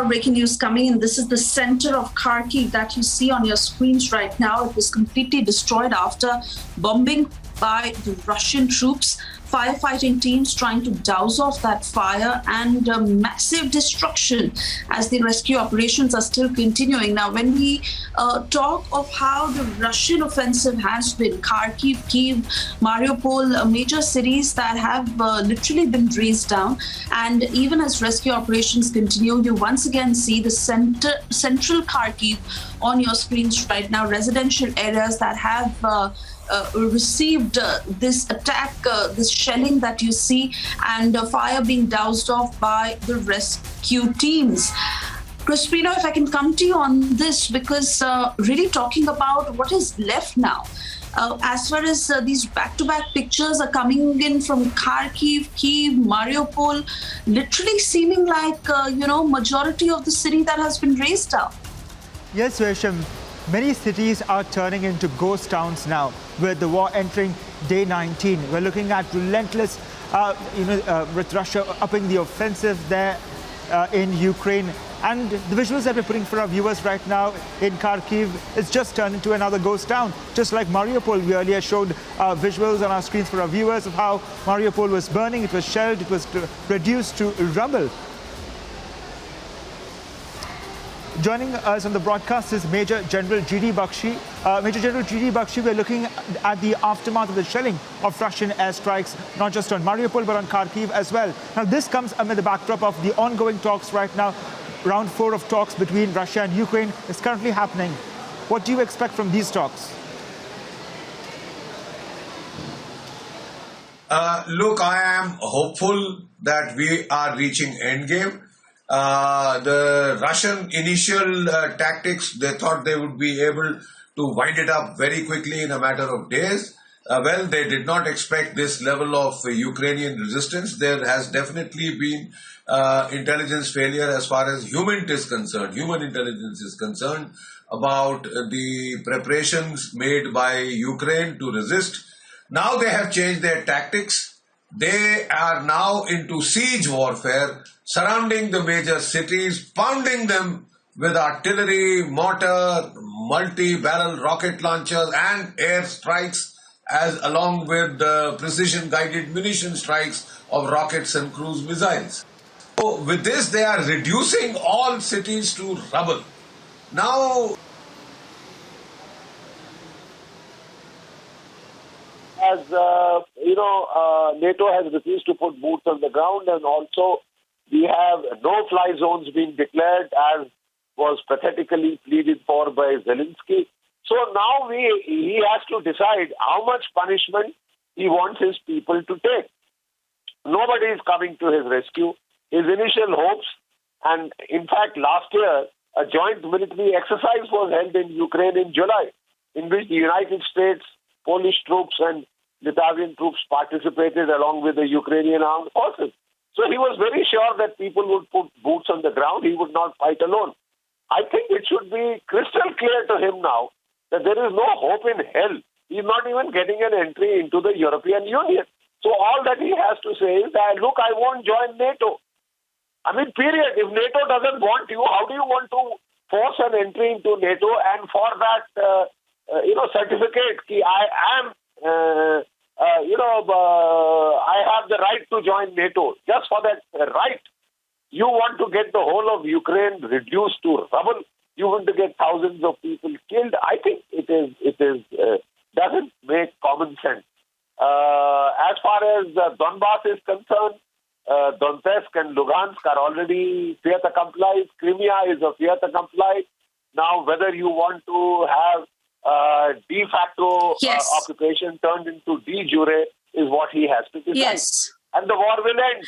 more breaking news coming in. This is the center of Kharkiv that you see on your screens right now. It was completely destroyed after bombing by the Russian troops. Firefighting teams trying to douse off that fire, and massive destruction as the rescue operations are still continuing. Now, when we talk of how the Russian offensive has been, Kharkiv, Kiev, Mariupol, major cities that have literally been razed down, and even as rescue operations continue, you once again see the central Kharkiv on your screens right now, residential areas that have received this attack, this shelling that you see, and fire being doused off by the rescue teams. Crispino, if I can come to you on this, because really talking about what is left now, as far as these back-to-back pictures are coming in from Kharkiv, Kiev, Mariupol, literally seeming like, majority of the city that has been razed down. Yes, Resham. Many cities are turning into ghost towns now, with the war entering day 19. We're looking at relentless, with Russia upping the offensive there in Ukraine. And the visuals that we're putting for our viewers right now in Kharkiv, it's just turned into another ghost town. Just like Mariupol, we earlier showed visuals on our screens for our viewers of how Mariupol was burning, it was shelled, it was reduced to rubble. Joining us on the broadcast is Major General G.D. Bakshi. Major General G.D. Bakshi, we're looking at the aftermath of the shelling of Russian airstrikes, not just on Mariupol, but on Kharkiv as well. Now, this comes amid the backdrop of the ongoing talks right now. Round 4 of talks between Russia and Ukraine is currently happening. What do you expect from these talks? Look, I am hopeful that we are reaching endgame. The Russian initial tactics, they thought they would be able to wind it up very quickly in a matter of days. Well, they did not expect this level of Ukrainian resistance. There has definitely been intelligence failure as far as human intelligence is concerned, about the preparations made by Ukraine to resist. Now they have changed their tactics. They are now into siege warfare, surrounding the major cities, pounding them with artillery, mortar, multi-barrel rocket launchers and air strikes, as along with the precision-guided munition strikes of rockets and cruise missiles. So with this, they are reducing all cities to rubble. Now, as NATO has refused to put boots on the ground, and also we have no-fly zones being declared, as was pathetically pleaded for by Zelensky. So now he has to decide how much punishment he wants his people to take. Nobody is coming to his rescue. His initial hopes, and in fact last year, a joint military exercise was held in Ukraine in July, in which the United States, Polish troops and Lithuanian troops participated along with the Ukrainian armed forces. So he was very sure that people would put boots on the ground. He would not fight alone. I think it should be crystal clear to him now that there is no hope in hell. He's not even getting an entry into the European Union. So all that he has to say is that, look, I won't join NATO. I mean, period. If NATO doesn't want you, how do you want to force an entry into NATO? And for that, certificate, I am, I have the right to join NATO. Just for that right, you want to get the whole of Ukraine reduced to rubble. You want to get thousands of people killed. I think it doesn't make common sense. As far as Donbass is concerned, Donetsk and Lugansk are already fait accompli. Crimea is a fait accompli. Now, whether you want to have de facto occupation turned into de jure is what he has to decide. Yes. And the war will end.